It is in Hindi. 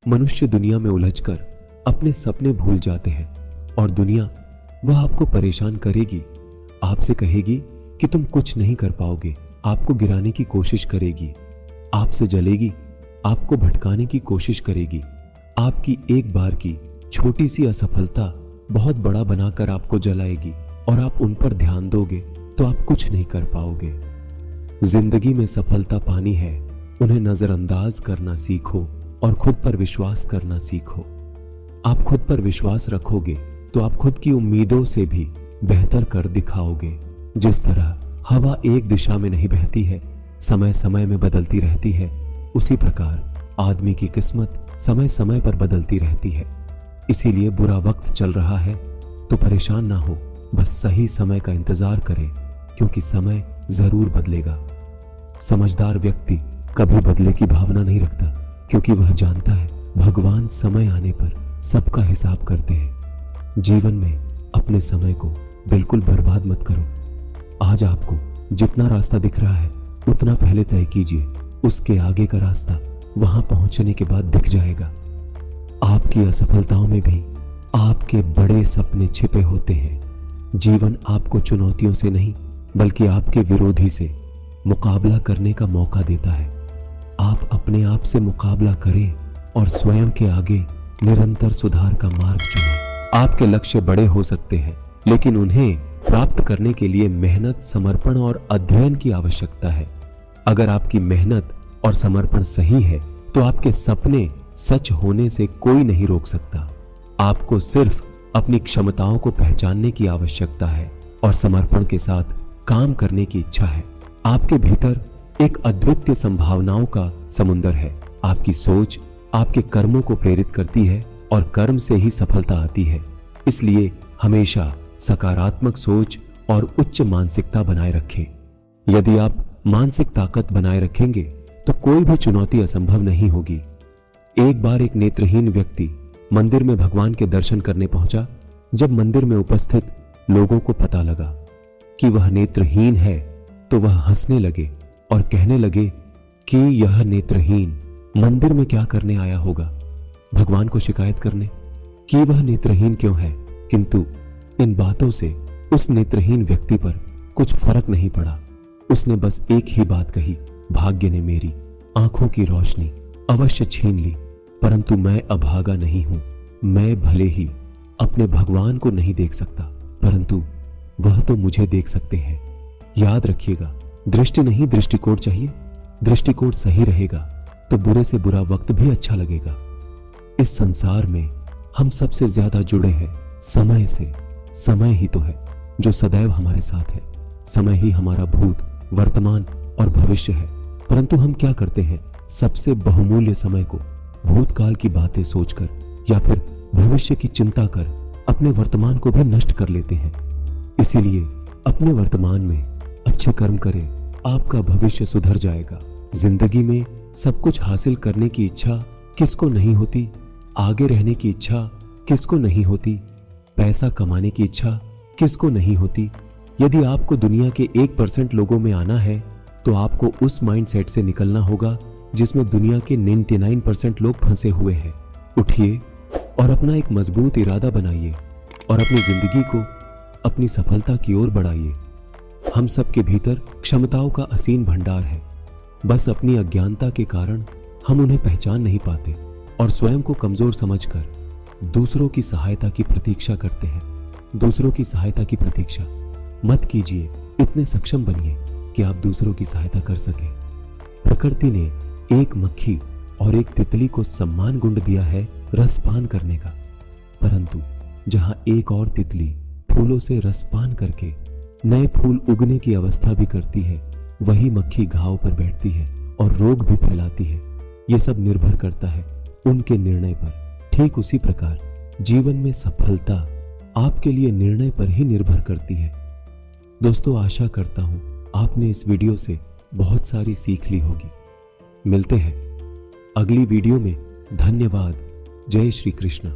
मनुष्य दुनिया में उलझकर अपने सपने भूल जाते हैं और दुनिया वह आपको परेशान करेगी, आपसे कहेगी कि तुम कुछ नहीं कर पाओगे, आपको गिराने की कोशिश करेगी, आपसे जलेगी, आपको भटकाने की कोशिश करेगी। आपकी एक बार की छोटी सी असफलता बहुत बड़ा बनाकर आपको जलाएगी और आप उन पर ध्यान दोगे तो आप कुछ नहीं कर पाओगे। जिंदगी में सफलता पानी है, उन्हें नजरअंदाज करना सीखो और खुद पर विश्वास करना सीखो। आप खुद पर विश्वास रखोगे तो आप खुद की उम्मीदों से भी बेहतर कर दिखाओगे। जिस तरह हवा एक दिशा में नहीं बहती है, समय समय में बदलती रहती है, उसी प्रकार आदमी की किस्मत समय समय पर बदलती रहती है। इसीलिए बुरा वक्त चल रहा है तो परेशान ना हो, बस सही समय का इंतजार करें, क्योंकि समय जरूर बदलेगा। समझदार व्यक्ति कभी बदले की भावना नहीं रखता, क्योंकि वह जानता है भगवान समय आने पर सबका हिसाब करते हैं। जीवन में अपने समय को बिल्कुल बर्बाद मत करो। आज आपको जितना रास्ता दिख रहा है उतना पहले तय कीजिए, उसके आगे का रास्ता वहां पहुंचने के बाद दिख जाएगा। आपकी असफलताओं में भी आपके बड़े सपने छिपे होते हैं। जीवन आपको चुनौतियों से नहीं बल्कि आपके विरोधी से मुकाबला करने का मौका देता है। आप अपने आप से मुकाबला करें और स्वयं के आगे निरंतर सुधार का मार्ग चुनें। आपके लक्ष्य बड़े हो सकते हैं, लेकिन उन्हें प्राप्त करने के लिए मेहनत, समर्पण और अध्ययन की आवश्यकता है। अगर आपकी मेहनत और समर्पण सही है तो आपके सपने सच होने से कोई नहीं रोक सकता। आपको सिर्फ अपनी क्षमताओं को पहचानने की आवश्यकता है और समर्पण के साथ काम करने की इच्छा है। आपके भीतर एक अद्वितीय संभावनाओं का समुंदर है। आपकी सोच आपके कर्मों को प्रेरित करती है और कर्म से ही सफलता आती है। इसलिए हमेशा सकारात्मक सोच और उच्च मानसिकता बनाए रखें। यदि आप मानसिक ताकत बनाए रखेंगे तो कोई भी चुनौती असंभव नहीं होगी। एक बार एक नेत्रहीन व्यक्ति मंदिर में भगवान के दर्शन करने पहुंचा। जब मंदिर में उपस्थित लोगों को पता लगा कि वह नेत्रहीन है तो वह हंसने लगे और कहने लगे कि यह नेत्रहीन मंदिर में क्या करने आया होगा, भगवान को शिकायत करने कि वह नेत्रहीन क्यों है। किंतु इन बातों से उस नेत्रहीन व्यक्ति पर कुछ फर्क नहीं पड़ा। उसने बस एक ही बात कही, भाग्य ने मेरी आंखों की रोशनी अवश्य छीन ली, परंतु मैं अभागा नहीं हूं। मैं भले ही अपने भगवान को नहीं देख सकता, परंतु वह तो मुझे देख सकते हैं। याद रखिएगा, दृष्टि नहीं दृष्टिकोण चाहिए। दृष्टिकोण सही रहेगा तो बुरे से बुरा वक्त भी अच्छा लगेगा। इस संसार में हम सबसे ज्यादा जुड़े हैं समय से। समय ही तो है जो सदैव हमारे साथ है। समय ही हमारा भूत, वर्तमान और भविष्य है। परंतु हम क्या करते हैं, सबसे बहुमूल्य समय को भूतकाल की बातें सोचकर या फिर भविष्य की चिंता कर अपने वर्तमान को भी नष्ट कर लेते हैं। इसीलिए अपने वर्तमान में अच्छे कर्म करें, आपका भविष्य सुधर जाएगा। जिंदगी में सब कुछ हासिल करने की इच्छा किसको नहीं होती, आगे रहने की इच्छा किसको नहीं होती, पैसा कमाने की इच्छा किसको नहीं होती। यदि आपको दुनिया के 1% लोगों में आना है तो आपको उस माइंडसेट से निकलना होगा जिसमें दुनिया के 99% लोग फंसे हुए हैं। उठिए और अपना एक मजबूत इरादा बनाइए और अपनी जिंदगी को अपनी सफलता की ओर बढ़ाइए। हम सबके भीतर क्षमताओं का असीम भंडार है, बस अपनी अज्ञानता के कारण हम उन्हें पहचान नहीं पाते और स्वयं को कमजोर समझकर दूसरों की सहायता की प्रतीक्षा करते हैं। दूसरों की सहायता की प्रतीक्षा मत कीजिए, इतने सक्षम बनिए कि आप दूसरों की सहायता कर सकें। प्रकृति ने एक मक्खी और एक तितली को सम्मान गुण दिया है रसपान करने का, परंतु जहां एक और तितली फूलों से रसपान करके नए फूल उगने की अवस्था भी करती है, वही मक्खी घाव पर बैठती है और रोग भी फैलाती है। ये सब निर्भर करता है उनके निर्णय पर। ठीक उसी प्रकार जीवन में सफलता आपके लिए निर्णय पर ही निर्भर करती है। दोस्तों, आशा करता हूं आपने इस वीडियो से बहुत सारी सीख ली होगी। मिलते हैं अगली वीडियो में। धन्यवाद। जय श्री कृष्ण।